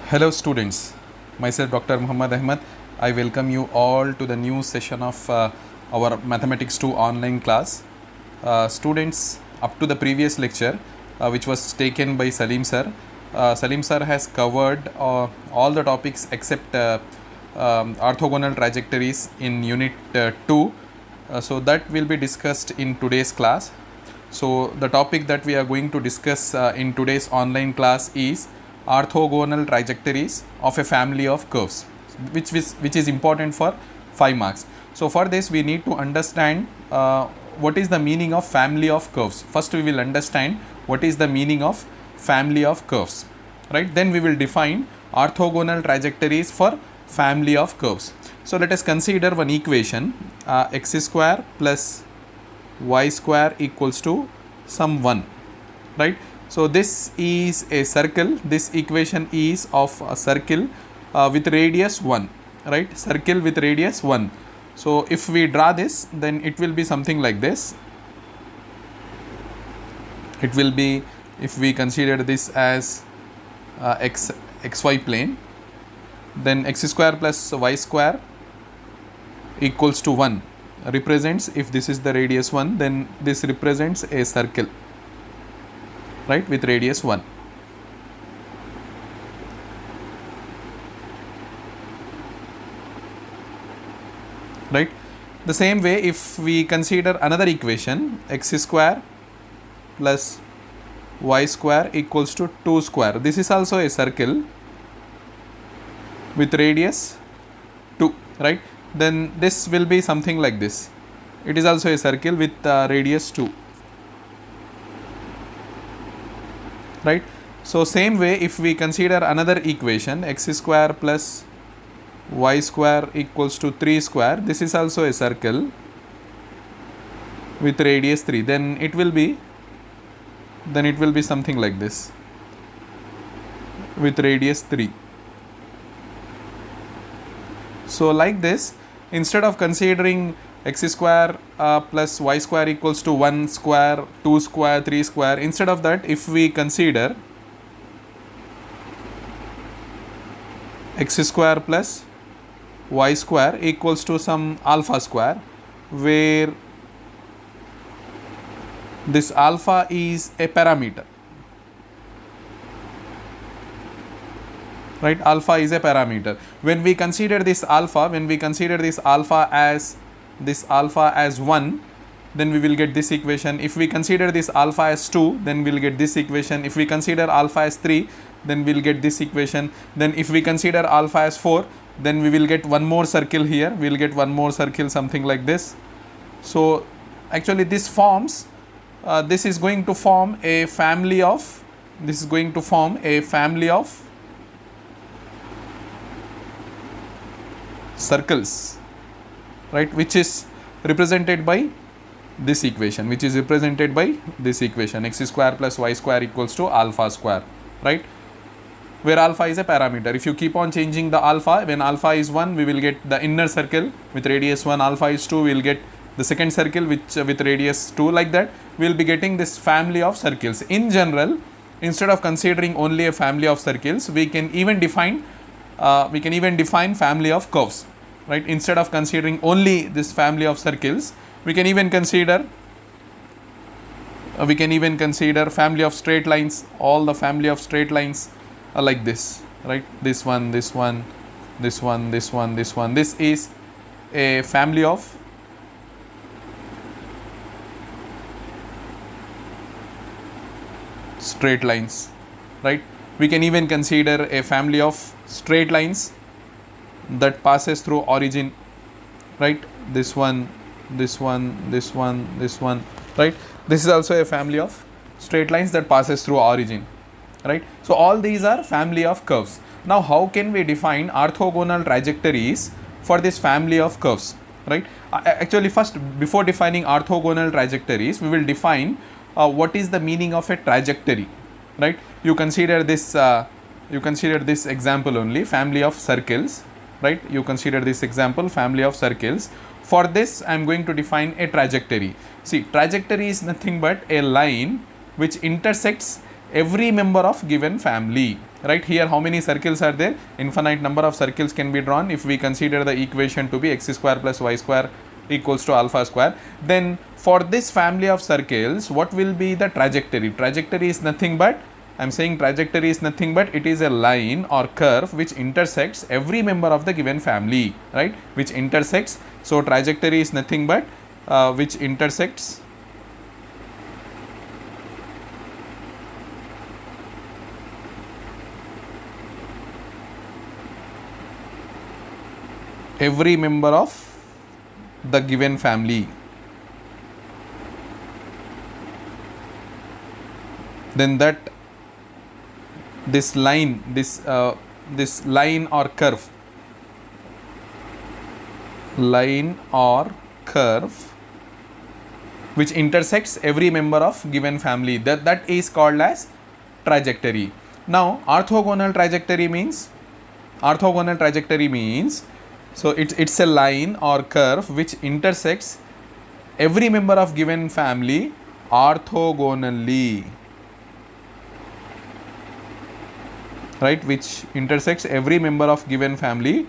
Hello students, myself Dr. Muhammad Ahmed. I welcome you all to the new session of our Mathematics 2 online class. Students, up to the previous lecture which was taken by Salim sir, Salim sir has covered all the topics except orthogonal trajectories in unit 2. So that will be discussed in today's class. So the topic that we are going to discuss in today's online class is orthogonal trajectories of a family of curves, which is important for 5 marks. So for this we need to understand what is the meaning of family of curves. First we will understand what is the meaning of family of curves, right? Then we will define orthogonal trajectories for family of curves. So let us consider one equation, x square plus y square equals to some 1, right? So this is a circle. This equation is of a circle with radius 1, right? Circle with radius 1. So if we draw this, then it will be something like this. It will be, if we consider this as xy plane, then x square plus y square equals to 1 represents, if this is the radius 1, then this represents a circle, right, with radius 1. Right. The same way, if we consider another equation, x square plus y square equals to 2 square. This is also a circle with radius 2, right? Then this will be something like this. It is also a circle with radius 2. Right. So same way, if we consider another equation, x square plus y square equals to 3 square, this is also a circle with radius 3, then it will be something like this with radius 3. So like this, instead of considering x square plus y square equals to 1 square, 2 square, 3 square, instead of that, if we consider x square plus y square equals to some alpha square, where this alpha is a parameter, right? Alpha is a parameter. When we consider this alpha as 1, then we will get this equation. If we consider this alpha as 2, then we will get this equation. If we consider alpha as 3, then we will get this equation. Then if we consider alpha as 4, then we will get one more circle here. We will get one more circle, something like this. So actually this forms, this is going to form a family of circles, right, which is represented by this equation, x square plus y square equals to alpha square, right, where alpha is a parameter. If you keep on changing the alpha, when alpha is 1, we will get the inner circle with radius 1, alpha is 2, we will get the second circle with radius 2, like that we will be getting this family of circles. In general, instead of considering only a family of circles, we can even define family of curves, right? Instead of considering only this family of circles, we can even consider family of straight lines. All the family of straight lines are like this, right? This one, this one, this one, this one, this one. This is a family of straight lines, right? We can even consider a family of straight lines that passes through origin, right? This one, this one, this one, this one, right? This is also a family of straight lines that passes through origin, right? So all these are family of curves. Now how can we define orthogonal trajectories for this family of curves, right? Actually, first, before defining orthogonal trajectories, we will define what is the meaning of a trajectory, right? You consider this example only, family of circles, right? You consider this example, family of circles. For this, I am going to define a trajectory. See, trajectory is nothing but a line which intersects every member of given family. Right, here how many circles are there? Infinite number of circles can be drawn if we consider the equation to be x square plus y square equals to alpha square. Then for this family of circles, what will be the trajectory? Trajectory is nothing but, I am saying trajectory is nothing but it is a line or curve which intersects every member of the given family, right, which intersects. So trajectory is nothing but which intersects every member of the given family. Then that this line, this line or curve, which intersects every member of given family, that is called as trajectory. Now orthogonal trajectory means, so it's a line or curve which intersects every member of given family orthogonally, right, which intersects every member of given family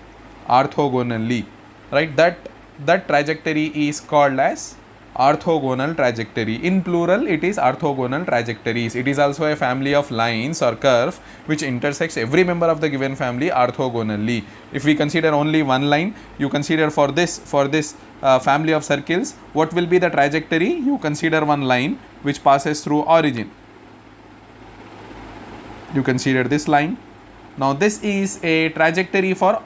orthogonally, right. That trajectory is called as orthogonal trajectory. In plural, it is orthogonal trajectories. It is also a family of lines or curve which intersects every member of the given family orthogonally. If we consider only one line, you consider for this family of circles, what will be the trajectory? You consider one line which passes through origin. You consider this line. Now this is a trajectory for,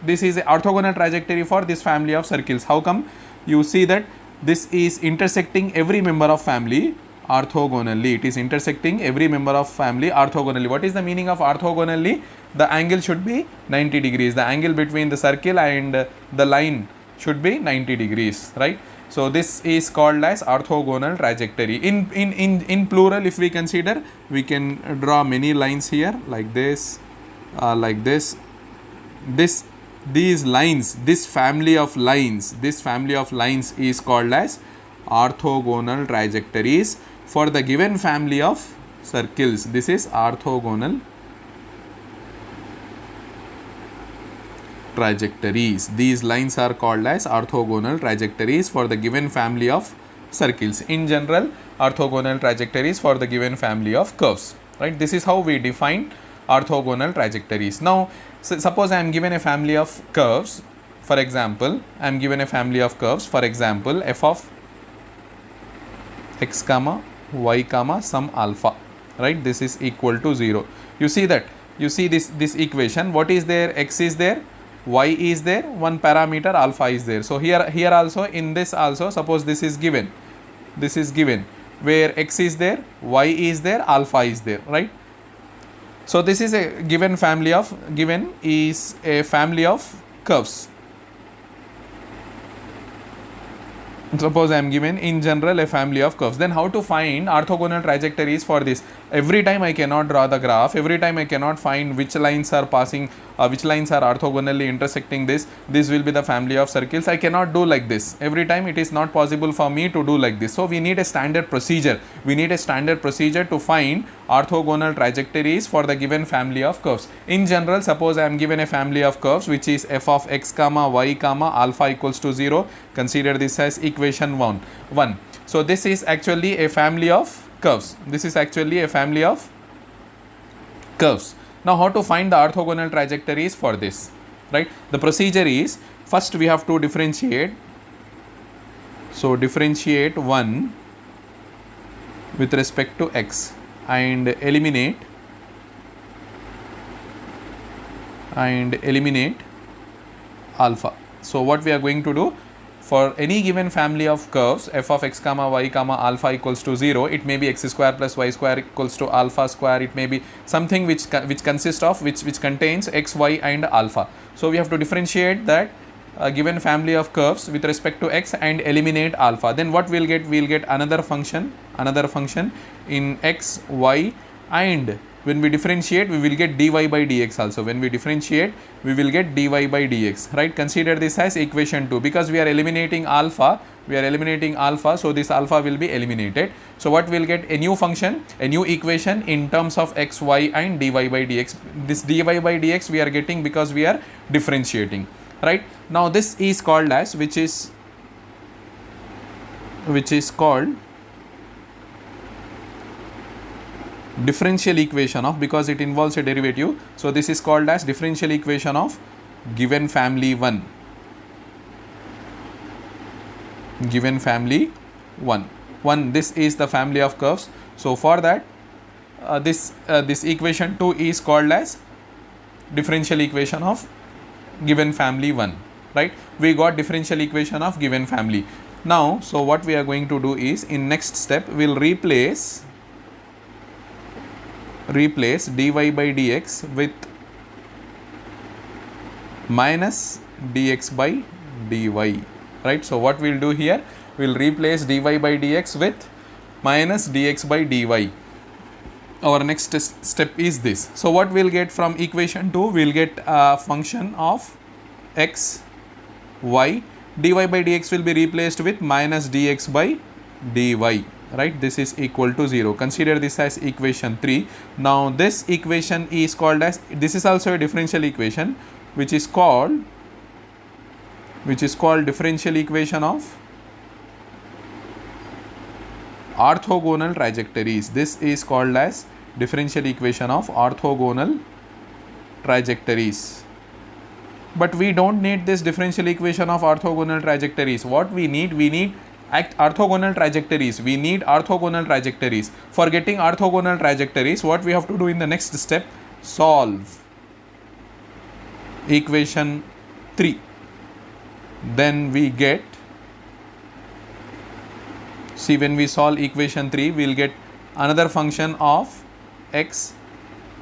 this is a orthogonal trajectory for this family of circles. How come? You see that this is intersecting every member of family orthogonally. It is intersecting every member of family orthogonally. What is the meaning of orthogonally? The angle should be 90 degrees. The angle between the circle and the line should be 90 degrees, right? So this is called as orthogonal trajectory. In plural, if we consider, we can draw many lines here like this, like this. These lines, this family of lines is called as orthogonal trajectories for the given family of circles. This is orthogonal trajectories. These lines are called as orthogonal trajectories for the given family of circles. In general, orthogonal trajectories for the given family of curves, right. This is how we define orthogonal trajectories. Now suppose I am given a family of curves. For example, I am given a family of curves, for example f of x comma y comma some alpha, right. This is equal to 0. You see that, you see this equation, what is there? X is there, y is there, one parameter alpha is there. So here also, in this also, suppose this is given where x is there, y is there, alpha is there, right. So this is a given family of curves. Suppose I am given in general a family of curves. Then how to find orthogonal trajectories for this? Every time I cannot draw the graph, every time I cannot find which lines are passing, which lines are orthogonally intersecting this will be the family of circles. I cannot do like this. Every time it is not possible for me to do like this. So we need a standard procedure. We need a standard procedure to find orthogonal trajectories for the given family of curves. In general, suppose I am given a family of curves which is f of x comma y comma alpha equals to 0. Consider this as equation 1. So this is actually a family of curves. This is actually a family of curves. Now how to find the orthogonal trajectories for this, right? The procedure is, first we have to differentiate. So differentiate 1 with respect to x and eliminate alpha. So what we are going to do, for any given family of curves f of x comma y comma alpha equals to 0, it may be x square plus y square equals to alpha square, it may be something which consists of which contains x, y and alpha. So we have to differentiate that given family of curves with respect to x and eliminate alpha. Then what we'll get? We'll get another function in x, y and when we differentiate we will get dy by dx also. When we differentiate we will get dy by dx, right? Consider this as equation 2 because we are eliminating alpha, so this alpha will be eliminated. So what we'll get? A new function, a new equation in terms of x, y and dy by dx. This dy by dx we are getting because we are differentiating, right? Now this is called as, which is called differential equation of, because it involves a derivative, so this is called as differential equation of given family 1. Given family 1. This is the family of curves. So for that this equation 2 is called as differential equation of given family 1, right? We got differential equation of given family. Now so what we are going to do is, in next step we'll replace dy by dx with minus dx by dy, right? So what we'll do here, we'll replace dy by dx with minus dx by dy. Our next step is this. So what we'll get from equation 2, we'll get a function of x, y, dy by dx will be replaced with minus dx by dy, right? This is equal to 0. Consider this as equation 3. Now this equation is called as, this is also a differential equation which is called differential equation of orthogonal trajectories. This is called as differential equation of orthogonal trajectories. But we don't need this differential equation of orthogonal trajectories. What we need orthogonal trajectories. We need orthogonal trajectories. For getting orthogonal trajectories, what we have to do in the next step? Solve equation 3. Then we get, see, when we solve equation 3, we will get another function of x,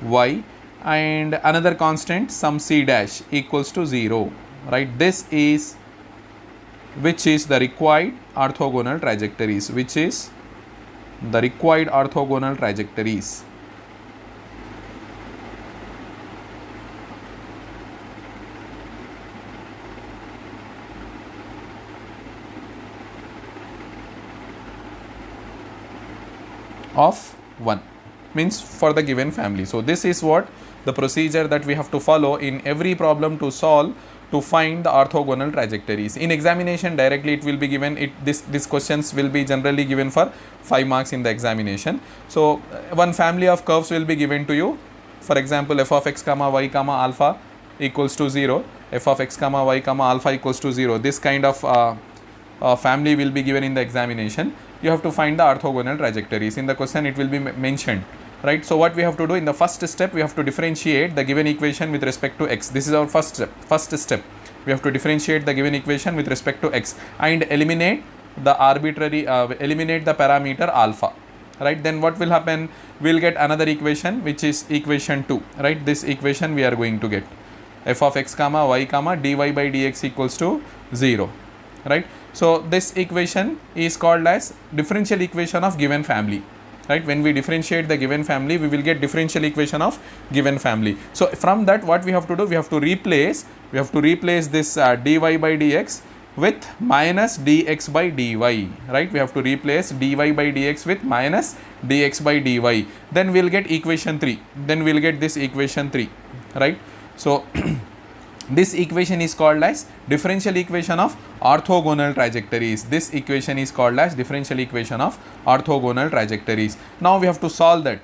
y and another constant some c dash equals to 0, right? This is, which is the required orthogonal trajectories, of 1, means for the given family. So this is what the procedure that we have to follow in every problem to solve, to find the orthogonal trajectories. In examination directly it will be given, these questions will be generally given for 5 marks in the examination. So one family of curves will be given to you. For example, f of x comma y comma alpha equals to 0, f of x comma y comma alpha equals to 0. This kind of family will be given in the examination. You have to find the orthogonal trajectories. In the question it will be mentioned, right? So what we have to do in the first step, we have to differentiate the given equation with respect to x. This is our first step. We have to differentiate the given equation with respect to x and eliminate the eliminate the parameter alpha, right? Then what will happen? We'll get another equation which is equation 2, right? This equation we are going to get f of x comma y comma dy by dx equals to 0, right? So this equation is called as differential equation of given family, right? When we differentiate the given family, we will get differential equation of given family. So from that, what we have to do, we have to replace this dy by dx with minus dx by dy, right? We have to replace dy by dx with minus dx by dy. Then we'll get equation 3. Then we'll get this equation 3, right? So this equation is called as differential equation of orthogonal trajectories. This equation is called as differential equation of orthogonal trajectories. Now we have to solve that.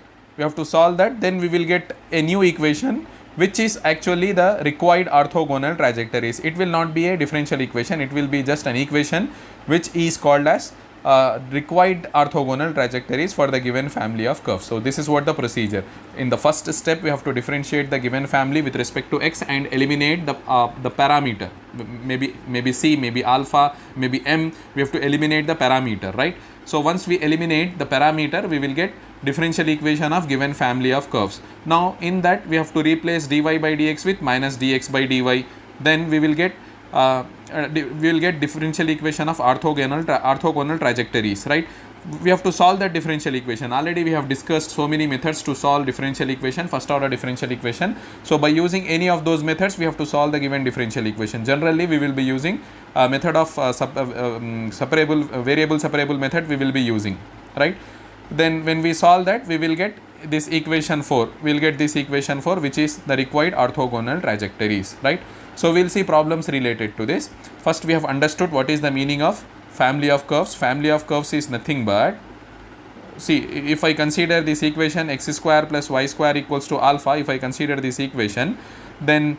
Then we will get a new equation which is actually the required orthogonal trajectories. It will not be a differential equation. It will be just an equation which is called as required orthogonal trajectories for the given family of curves. So this is what the procedure. In the first step, we have to differentiate the given family with respect to x and eliminate the parameter, maybe c, maybe alpha, maybe m. We have to eliminate the parameter, right? So once we eliminate the parameter, we will get differential equation of given family of curves. Now in that we have to replace dy by dx with minus dx by dy. Then we will get differential equation of orthogonal trajectories, right? we have to solve that differential equation. Already we have discussed so many methods to solve differential equation, first order differential equation. So by using any of those methods, we have to solve the given differential equation. Generally we will be using a method of variable separable method we will be using, right? Then when we solve that, we will get this equation 4, we will get this equation 4, which is the required orthogonal trajectories, right? So we will see problems related to this. First we have understood what is the meaning of family of curves. Family of curves is nothing but, see, if I consider this equation x square plus y square equals to alpha, if I consider this equation, then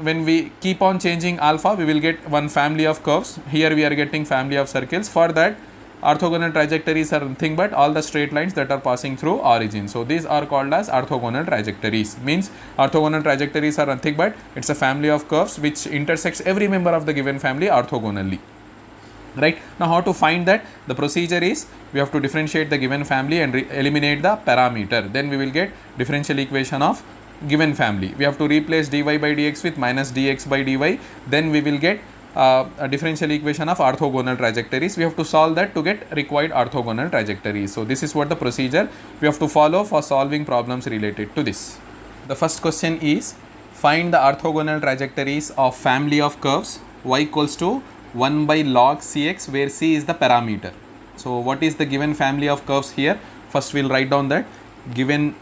when we keep on changing alpha, we will get one family of curves. Here we are getting family of circles. For that, orthogonal trajectories are nothing but all the straight lines that are passing through origin. So these are called as orthogonal trajectories. Means orthogonal trajectories are nothing but it's a family of curves which intersects every member of the given family orthogonally. Right, now how to find that? The procedure is we have to differentiate the given family and eliminate the parameter. Then we will get differential equation of given family. We have to replace dy by dx with minus dx by dy. Then we will get a differential equation of orthogonal trajectories. We have to solve that to get required orthogonal trajectories. So this is what the procedure we have to follow for solving problems related to this. The first question is find the orthogonal trajectories of family of curves y equals to 1 by log cx, where c is the parameter. So what is the given family of curves here? First we will write down that given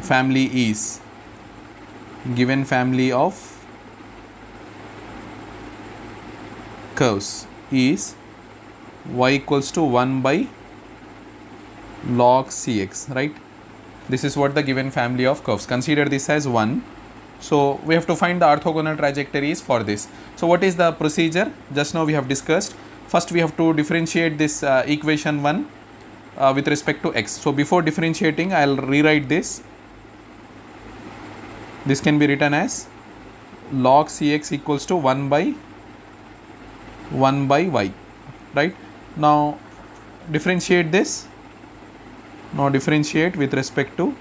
family is, given family of curves is y equals to 1 by log cx, right? This is what the given family of curves. Consider this as 1. So we have to find the orthogonal trajectories for this. So what is the procedure? Just now we have discussed. First we have to differentiate this equation 1 with respect to x. So before differentiating, I will rewrite this. This can be written as log cx equals to 1 by y, right? Now differentiate this. Now differentiate with respect to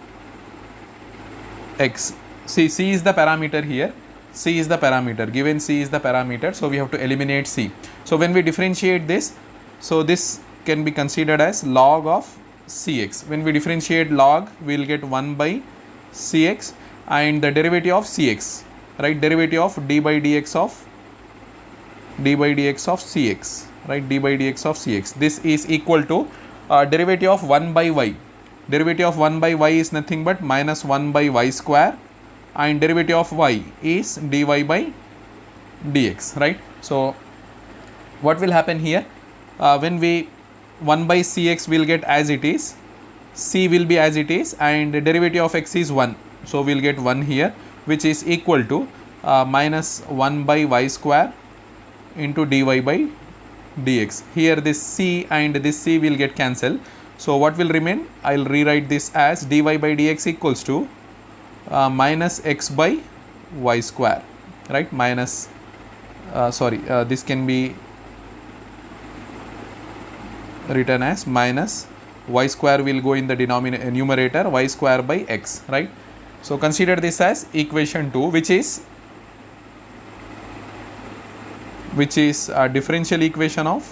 x. See, c is the parameter here. C is the parameter. Given c is the parameter, so we have to eliminate c. So when we differentiate this, so this can be considered as log of cx. When we differentiate log, we will get 1 by cx and the derivative of cx, right? Derivative of d by dx of cx, right? d by dx of cx. This is equal to derivative of 1 by y. Derivative of 1 by y is nothing but minus 1 by y square, and derivative of y is dy by dx, right? So what will happen here? When we 1 by cx will get as it is, c will be as it is, and the derivative of x is 1. So we will get 1 here, which is equal to minus 1 by y square into dy by dx. Here this c and this c will get cancelled. So what will remain? I will rewrite this as dy by dx equals to minus x by y square, right? Minus this can be written as minus y square will go in the numerator, y square by x, right? So consider this as equation 2, which is a differential equation of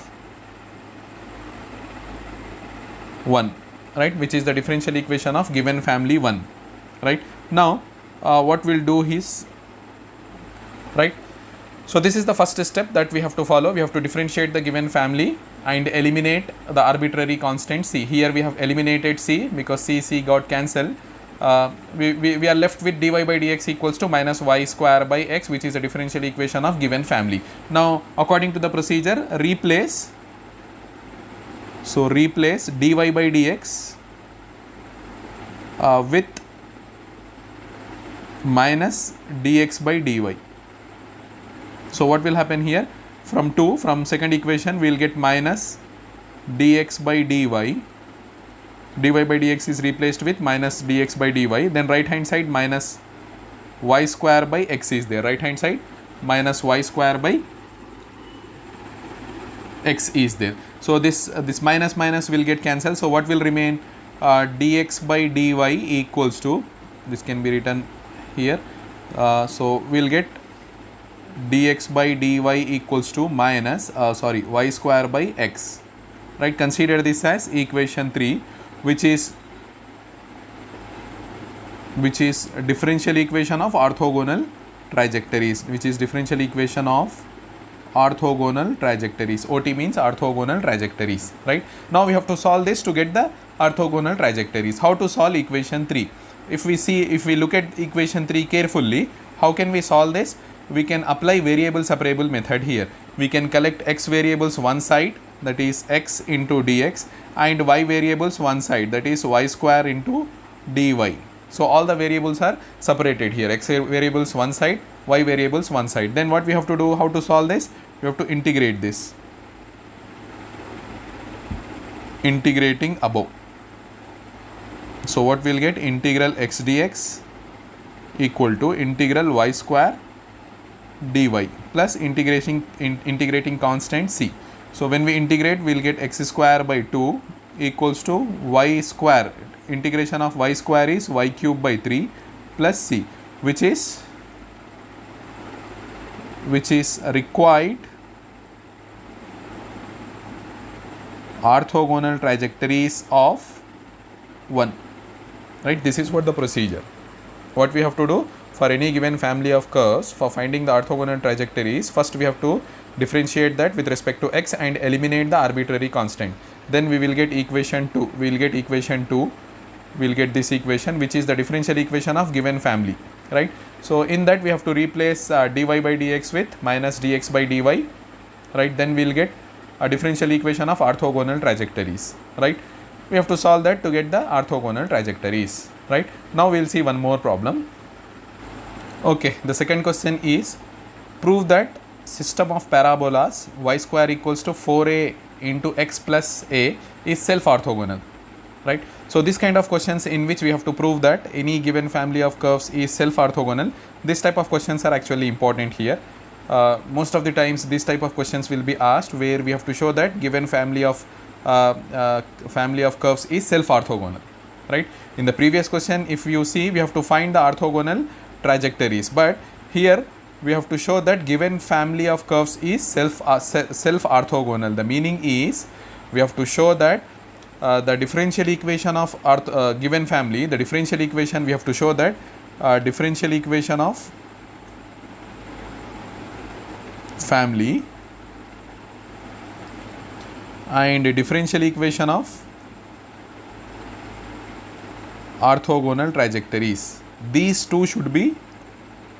1, right? Which is the differential equation of given family 1, right? Now what we'll do is, right, so this is the first step that we have to follow. We have to differentiate the given family and eliminate the arbitrary constant c. Here we have eliminated c because c got cancelled. We are left with dy by dx equals to minus y square by x, which is a differential equation of given family. Now according to the procedure, replace dy by dx with minus dx by dy. So what will happen here? From second equation we will get minus dx by dy. dy by dx is replaced with minus dx by dy. Then right hand side minus y square by x is there. Right hand side minus y square by x is there. So this minus will get cancelled. So what will remain? Dx by dy equals to, this can be written here. So we'll get dx by dy equals to minus y square by x, right? Consider this as equation 3, which is differential equation of orthogonal trajectories, which is differential equation of orthogonal trajectories. OT means orthogonal trajectories, right? Now we have to solve this to get the orthogonal trajectories. How to solve equation 3? If we look at equation 3 carefully, how can we solve this? We can apply variable separable method here. We can collect x variables one side, that is x into dx, and y variables one side, that is y square into dy. So all the variables are separated here, x variables one side, y variables one side. Then what we have to do, how to solve this? We have to integrate this, integrating above. So what we'll get, integral x dx equal to integral y square dy plus integrating constant c. So when we integrate, we'll get x square by 2 equals to y square. Integration of y square is y cube by 3 plus c, which is required orthogonal trajectories of 1, right? This is what the procedure. What we have to do for any given family of curves, for finding the orthogonal trajectories, first we have to differentiate that with respect to x and eliminate the arbitrary constant. Then we will get equation 2. We will get equation 2. We will get this equation, which is the differential equation of given family, right? So in that we have to replace dy by dx with minus dx by dy, right? Then we will get a differential equation of orthogonal trajectories, right? We have to solve that to get the orthogonal trajectories, right? Now we will see one more problem. Okay, the second question is, prove that system of parabolas y square equals to 4a into x plus a is self orthogonal, right? So this kind of questions in which we have to prove that any given family of curves is self orthogonal, this type of questions are actually important here. Most of the times this type of questions will be asked where we have to show that given family of curves is self orthogonal, right? In the previous question, if you see, we have to find the orthogonal trajectories, but here we have to show that given family of curves is self orthogonal. The meaning is we have to show that the differential equation of given family, the differential equation, we have to show that differential equation of family and differential equation of orthogonal trajectories, these two should be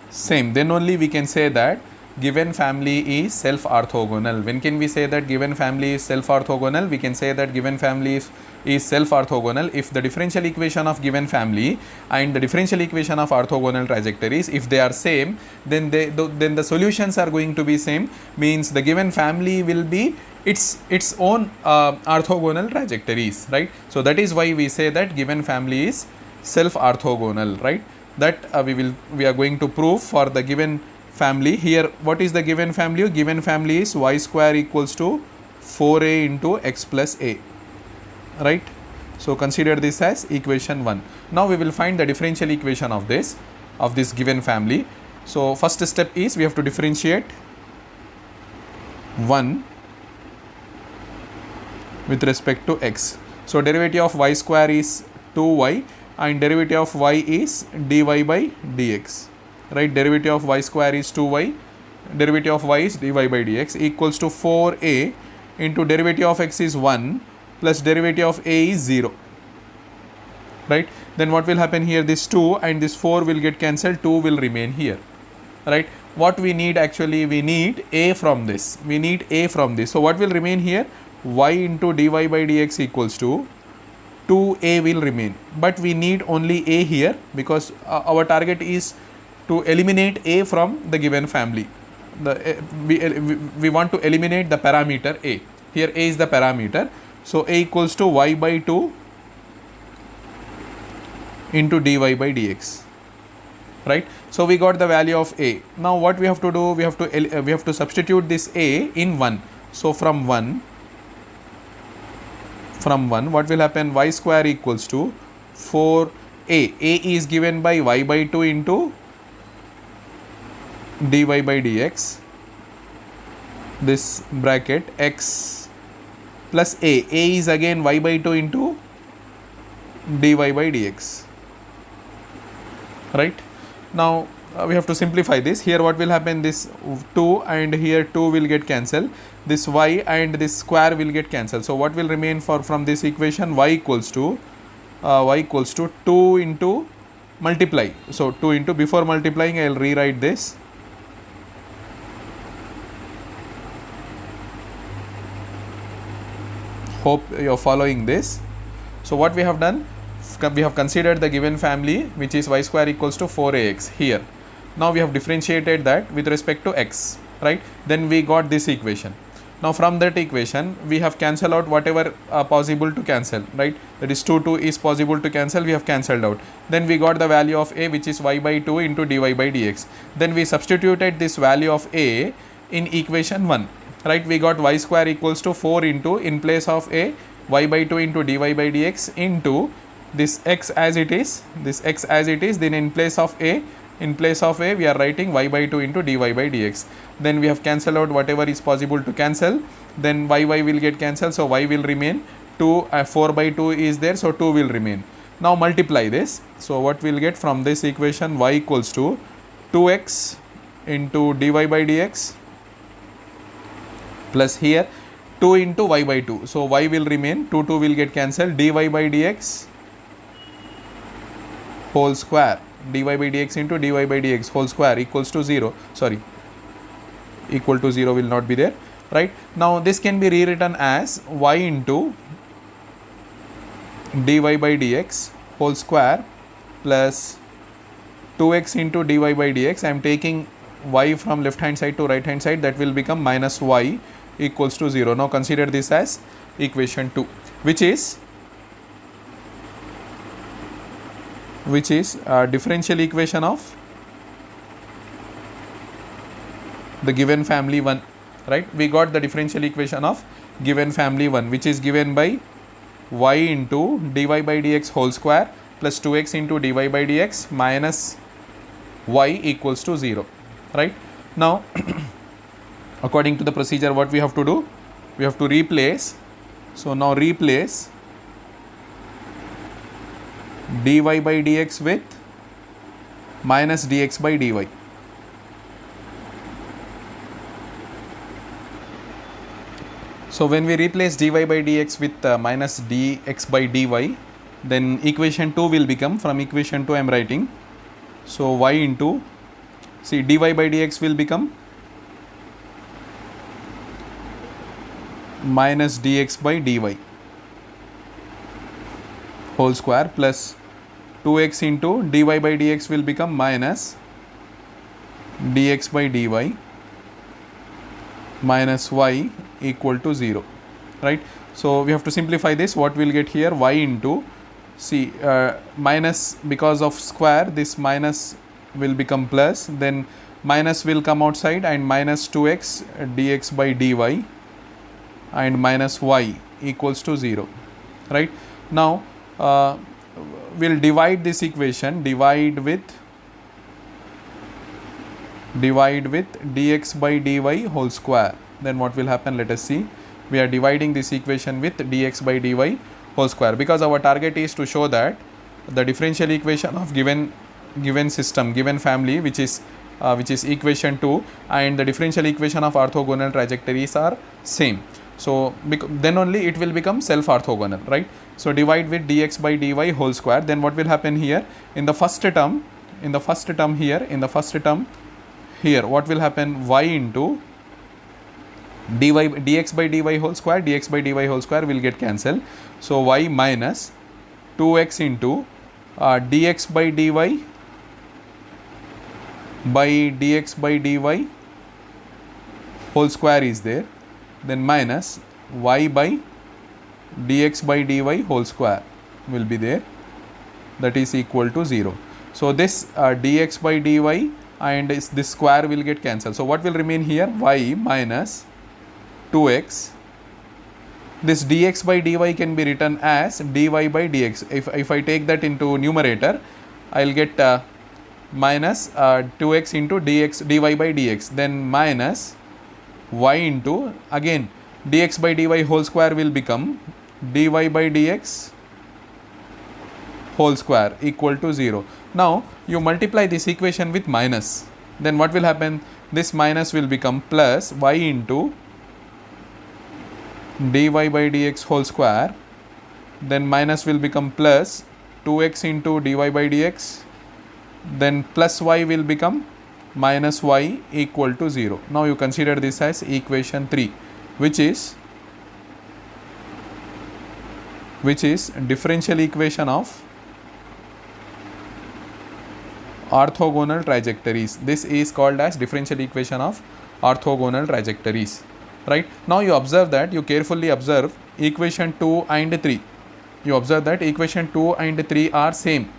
same. Then only we can say that given family is self orthogonal. When can we say that given family is self orthogonal? We can say that given family is self orthogonal if the differential equation of given family and the differential equation of orthogonal trajectories, if they are same, then the solutions are going to be same, means the given family will be its own orthogonal trajectories, right? So that is why we say that given family is self orthogonal, right? That we are going to prove for the given family. Here what is the given family? Given family is y square equals to 4a into x plus a, right? So consider this as equation 1. Now we will find the differential equation of this given family. So first step is we have to differentiate 1 with respect to x. So derivative of y square is 2y and derivative of y is dy by dx, right? Derivative of y square is 2y, derivative of y is dy by dx equals to 4a into derivative of x is 1 plus derivative of a is 0, right? Then what will happen here? This 2 and this 4 will get cancelled, 2 will remain here, right? What we need actually, we need a from this, so what will remain here? Y into dy by dx equals to 2a will remain, but we need only a here because our target is to eliminate a from the given family. We want to eliminate the parameter a. Here a is the parameter, so a equals to y by 2 into dy by dx, right? So we got the value of a. Now what we have to do? We have to substitute this a in 1. So from 1, what will happen? Y square equals to 4a. A is given by y by 2 into dy by dx, this bracket x plus a is again y by 2 into dy by dx, right? Now we have to simplify this. Here what will happen, this 2 and here 2 will get cancelled, this y and this square will get cancelled. So what will remain from this equation, y equals to 2 into multiply. So 2 into, before multiplying I will rewrite this. Hope you are following this. So what we have done, we have considered the given family which is y square equals to 4ax here. Now we have differentiated that with respect to x, right? Then we got this equation. Now from that equation we have cancelled out whatever possible to cancel, right? That is 2 is possible to cancel, we have cancelled out. Then we got the value of a, which is y by 2 into dy by dx. Then we substituted this value of a in equation 1, right? We got y square equals to 4 into, in place of a, y by 2 into dy by dx into this x as it is, then in place of a we are writing y by 2 into dy by dx. Then we have cancelled out whatever is possible to cancel, then y will get cancelled, so y will remain 2, 4 by 2 is there, so 2 will remain. Now multiply this. So what we will get from this equation, y equals to 2x into dy by dx plus here 2 into y by 2. So y will remain, 2 will get cancelled, dy by dx whole square, dy by dx into dy by dx whole square equals to 0. Sorry, equal to 0 will not be there, right? Now this can be rewritten as y into dy by dx whole square plus 2x into dy by dx. I am taking y from left hand side to right hand side, that will become minus y equals to 0. Now consider this as equation 2, which is differential equation of the given family 1, right? We got the differential equation of given family 1, which is given by y into dy by dx whole square plus 2x into dy by dx minus y equals to 0, right? Now according to the procedure, what we have to do, we have to replace. So now replace dy by dx with minus dx by dy. So when we replace dy by dx with minus dx by dy, then equation 2 will become, from equation 2 I am writing, so y into, see, dy by dx will become minus dx by dy whole square plus 2x into dy by dx will become minus dx by dy minus y equal to 0, right? So we have to simplify this. What we will get here, y into, see, minus, because of square this minus will become plus, then minus will come outside and minus 2x dx by dy and minus y equals to 0, right? Now we'll divide this equation, divide with dx by dy whole square. Then what will happen, let us see. We are dividing this equation with dx by dy whole square, because our target is to show that the differential equation of given system, given family, which is equation 2, and the differential equation of orthogonal trajectories are same. So then only it will become self orthogonal, right? So divide with dx by dy whole square. Then what will happen here, in the first term here, what will happen, y into dx by dy whole square will get cancelled. So y minus 2x into dx by dy by dx by dy whole square is there, then minus y by dx by dy whole square will be there, that is equal to 0. So this dx by dy and this square will get cancelled. So what will remain here, y minus 2x. This dx by dy can be written as dy by dx. If I take that into numerator, I will get minus 2x into dy by dx, then minus y into, again dx by dy whole square will become dy by dx whole square equal to 0. Now you multiply this equation with minus, then what will happen? This minus will become plus y into dy by dx whole square, then minus will become plus 2x into dy by dx, then plus y will become minus y equal to 0. Now you consider this as equation 3, which is differential equation of orthogonal trajectories. This is called as differential equation of orthogonal trajectories. Right? Now you observe that, you carefully observe equation 2 and 3. You observe that equation 2 and 3 are same.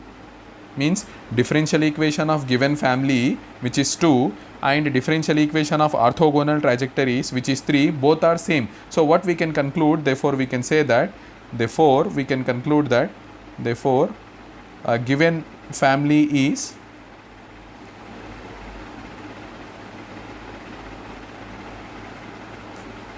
Means differential equation of given family, which is 2, and differential equation of orthogonal trajectories, which is 3, both are same. So what we can conclude, therefore we can say that, a given family is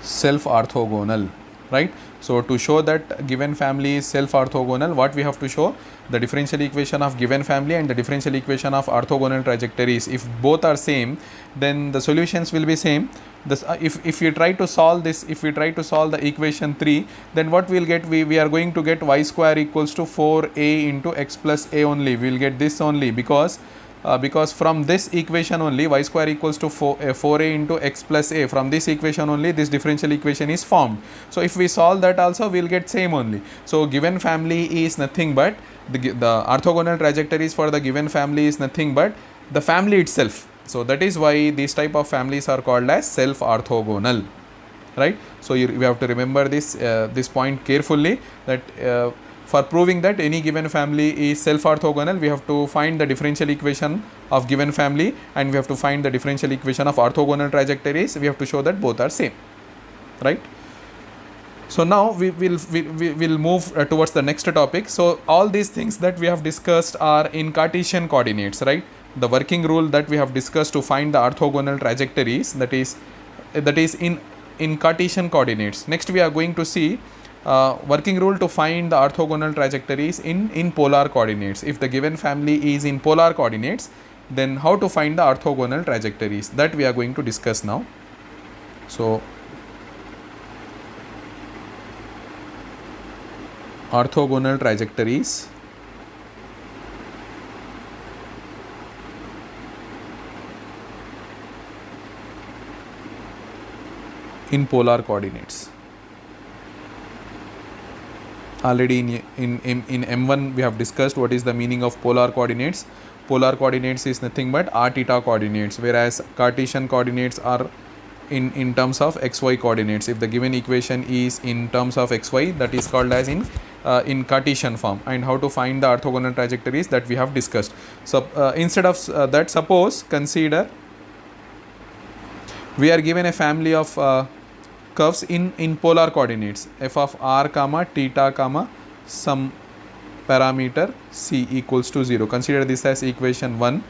self orthogonal. Right? So to show that given family is self orthogonal, what we have to show? The differential equation of given family and the differential equation of orthogonal trajectories. If both are same, then the solutions will be same. This, if we try to solve this, if we try to solve the equation 3, then what we will get? We are going to get y square equals to 4a into x plus a only. We will get this only because from this equation only y square equals to 4a into x plus a, from this equation only this differential equation is formed. So if we solve that also, we will get same only. So given family is nothing but the orthogonal trajectories for the given family is nothing but the family itself. So that is why these type of families are called as self orthogonal. Right? So you have to remember this this point carefully, that for proving that any given family is self orthogonal, we have to find the differential equation of given family and we have to find the differential equation of orthogonal trajectories. We have to show that both are same. Right? So now we will move towards the next topic. So all these things that we have discussed are in Cartesian coordinates. Right? The working rule that we have discussed to find the orthogonal trajectories, that is in Cartesian coordinates. Next we are going to see working rule to find the orthogonal trajectories in polar coordinates. If the given family is in polar coordinates, then how to find the orthogonal trajectories, that we are going to discuss now. So orthogonal trajectories in polar coordinates. Already in M1 we have discussed what is the meaning of polar coordinates. Polar coordinates is nothing but r theta coordinates, whereas Cartesian coordinates are in terms of xy coordinates. If the given equation is in terms of xy, that is called as in Cartesian form. And how to find the orthogonal trajectories, that we have discussed. So instead of that, suppose consider we are given a family of curves in polar coordinates, f of r comma theta comma some parameter c equals to 0. Consider this as equation 1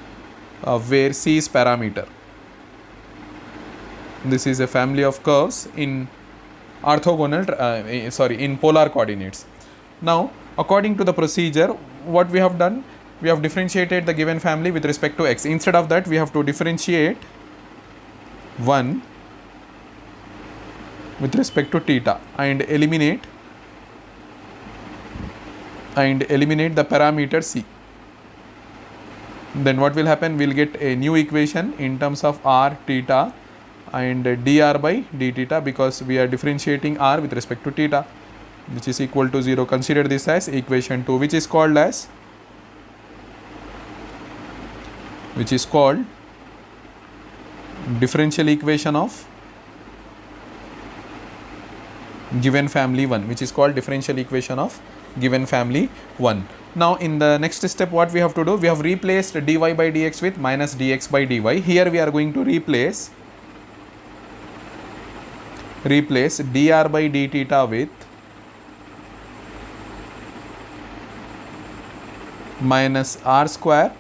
where c is parameter. This is a family of curves in orthogonal in polar coordinates. Now according to the procedure, what we have done, we have differentiated the given family with respect to x. Instead of that, we have to differentiate 1 with respect to theta and eliminate the parameter c. Then what will happen? We will get a new equation in terms of r theta and dr by d theta, because we are differentiating r with respect to theta, which is equal to 0. Consider this as equation 2, which is called differential equation of given family 1, which is called differential equation of given family 1. Now in the next step, what we have to do, we have replaced dy by dx with minus dx by dy. Here we are going to replace dr by d theta with minus r square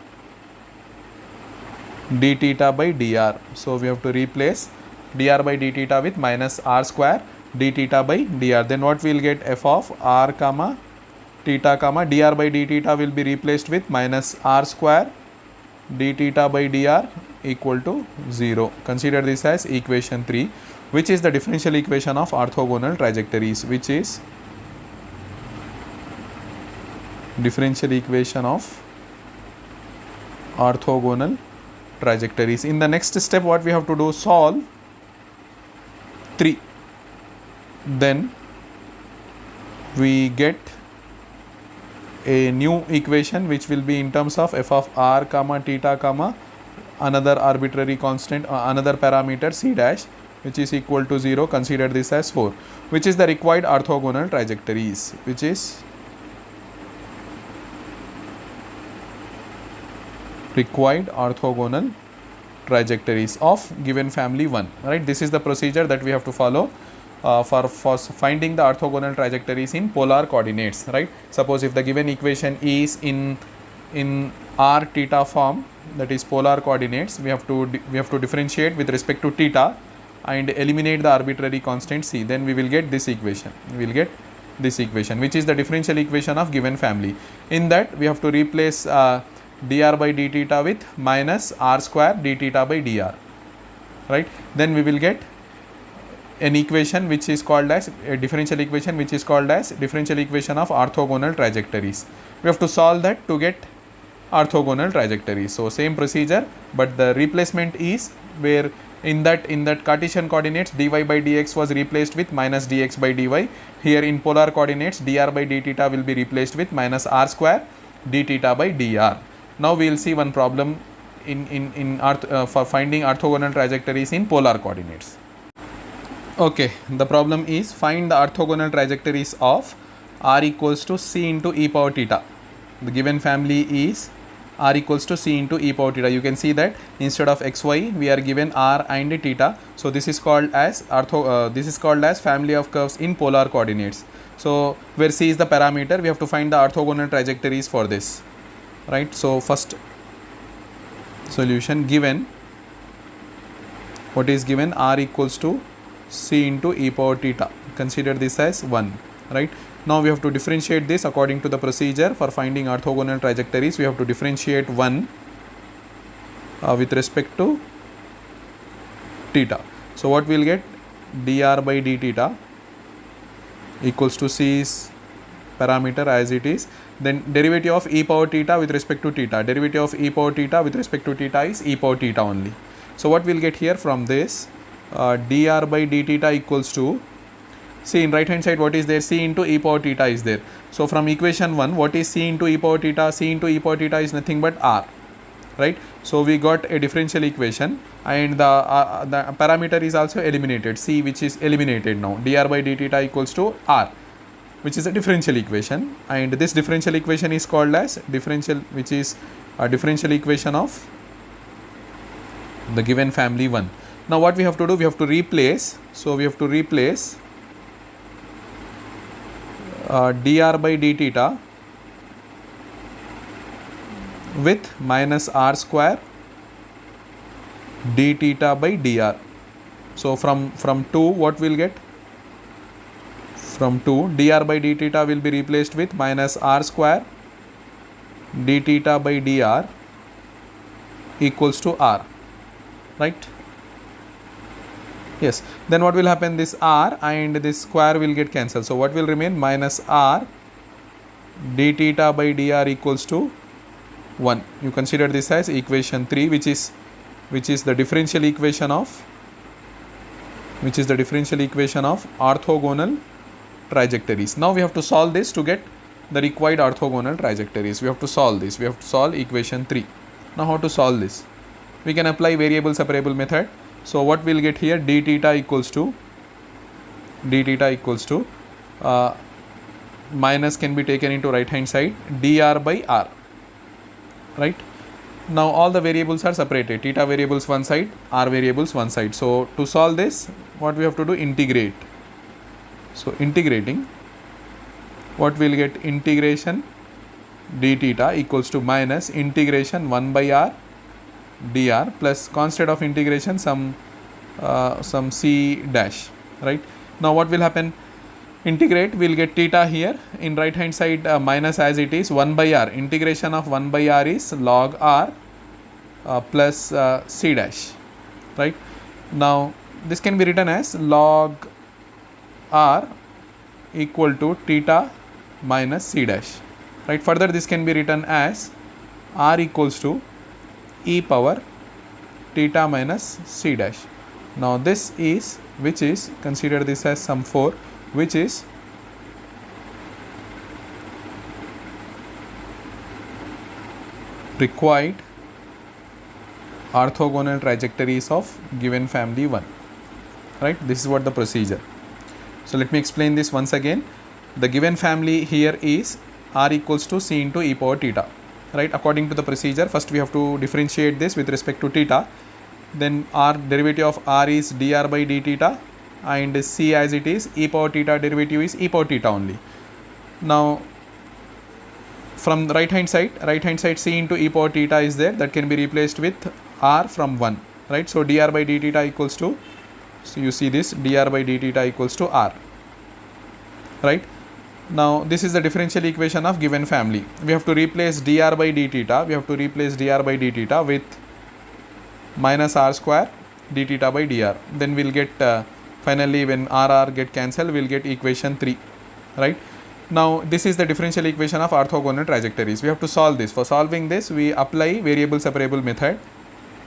d theta by dr. So we have to replace dr by d theta with minus r square d theta by dr. Then what we will get? F of r comma theta comma dr by d theta will be replaced with minus r square d theta by dr equal to 0. Consider this as equation 3, which is the differential equation of orthogonal trajectories, which is differential equation of orthogonal trajectories. In the next step, what we have to do? Solve 3. Then we get a new equation which will be in terms of f of r comma theta comma another arbitrary constant, another parameter c dash, which is equal to 0. Consider this as 4, which is the required orthogonal trajectories, which is required orthogonal trajectories of given family 1. Right, this is the procedure that we have to follow for finding the orthogonal trajectories in polar coordinates. Right, suppose if the given equation is in r theta form, that is polar coordinates, we have to differentiate with respect to theta and eliminate the arbitrary constant c. Then we will get this equation. We will get this equation, which is the differential equation of given family. In that, we have to replace dr by d theta with minus r square d theta by dr. Right, then we will get an equation which is called as a differential equation, which is called as differential equation of orthogonal trajectories. We have to solve that to get orthogonal trajectories. So same procedure, but the replacement is where in that Cartesian coordinates dy by dx was replaced with minus dx by dy. Here in polar coordinates dr by d theta will be replaced with minus r square d theta by dr. Now we will see one problem for finding orthogonal trajectories in polar coordinates. Okay, the problem is find the orthogonal trajectories of r equals to c into e power theta. The given family is r equals to c into e power theta. You can see that instead of xy we are given r and theta. So this is called as family of curves in polar coordinates. So where c is the parameter, we have to find the orthogonal trajectories for this. Right. So first solution, given what is given, r equals to c into e power theta. Consider this as 1. Right. Now we have to differentiate this according to the procedure for finding orthogonal trajectories. We have to differentiate 1 with respect to theta. So what we will get? dr by d theta equals to c is parameter as it is. Then derivative of e power theta with respect to theta. Derivative of e power theta with respect to theta is e power theta only. So what we will get here from this? dr by d theta equals to, see in right hand side what is there? C into e power theta is there. So from equation 1, what is c into e power theta? C into e power theta is nothing but r. Right. So we got a differential equation and the parameter is also eliminated, c, which is eliminated now. dr by d theta equals to r, which is a differential equation, and this differential equation is called as differential, which is a differential equation of the given family 1. Now what we have to do? We have to replace. So we have to replace dr by d theta with minus r square d theta by dr. So from 2, what we will get? From 2, dr by d theta will be replaced with minus r square d theta by dr equals to r. Right. Yes. Then what will happen? This r and this square will get cancelled. So what will remain? Minus r d theta by dr equals to 1. You consider this as equation 3, which is the differential equation of orthogonal trajectories. Now we have to solve this to get the required orthogonal trajectories. We have to solve this. We have to solve equation 3. Now how to solve this? We can apply variable separable method. So what we will get here? d theta equals to minus can be taken into right hand side, dr by r. Right. Now all the variables are separated, theta variables one side, r variables one side. So to solve this, what we have to do? Integrate. So integrating, what we will get? Integration d theta equals to minus integration 1 by r dr plus constant of integration some c dash. Right. Now what will happen? Integrate, we'll get theta here in right hand side minus as it is 1 by r. Integration of 1 by r is log r plus c dash, right? Now this can be written as log r equal to theta minus c dash, right? Further this can be written as r equals to e power theta minus c dash. Now this is, which is, consider this as sum 4, which is required orthogonal trajectories of given family 1, right? This is what the procedure. So let me explain this once again. The given family here is r equals to c into e power theta, right? According to the procedure, first we have to differentiate this with respect to theta, then r derivative of r is dr by d theta, and c as it is, e power theta derivative is e power theta only. Now from the right hand side c into e power theta is there, that can be replaced with r from 1, right? So dr by d theta equals to, so you see this, dr by d theta equals to r, right? Now this is the differential equation of given family. We have to replace dr by d theta, with minus r square d theta by dr. Then we'll get finally when r get cancelled, we'll get equation 3, right? Now this is the differential equation of orthogonal trajectories. We have to solve this. For solving this, we apply variable separable method,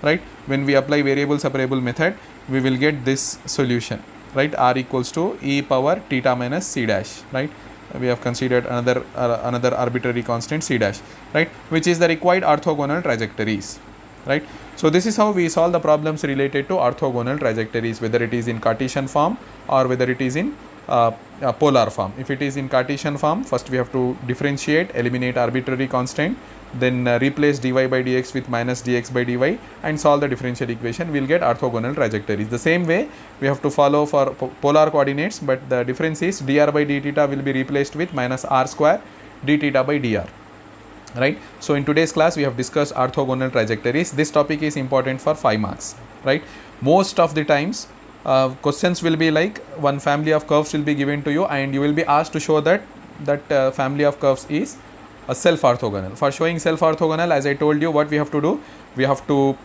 right? When we apply variable separable method, we will get this solution, right? R equals to e power theta minus c dash, right? We have considered another arbitrary constant c dash, right? Which is the required orthogonal trajectories, right? So this is how we solve the problems related to orthogonal trajectories, whether it is in Cartesian form or whether it is in polar form. If it is in Cartesian form, first we have to differentiate, eliminate arbitrary constant, then replace dy by dx with minus dx by dy and solve the differential equation. We will get orthogonal trajectories. The same way we have to follow for polar coordinates, but the difference is dr by d theta will be replaced with minus r square d theta by dr, right? So in today's class we have discussed orthogonal trajectories. This topic is important for 5 marks, right? Most of the times questions will be like, one family of curves will be given to you and you will be asked to show that family of curves is a self orthogonal. For showing self orthogonal, as I told you, what we have to do, we have to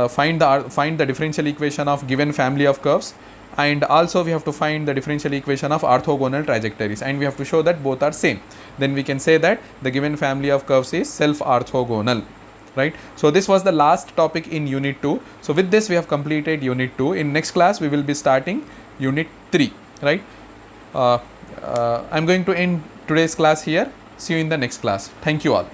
find the differential equation of given family of curves, and also we have to find the differential equation of orthogonal trajectories, and we have to show that both are same. Then we can say that the given family of curves is self orthogonal, right? So this was the last topic in unit 2. So with this we have completed unit 2. In next class we will be starting unit 3, right? I'm going to end today's class here. See you in the next class. Thank you all.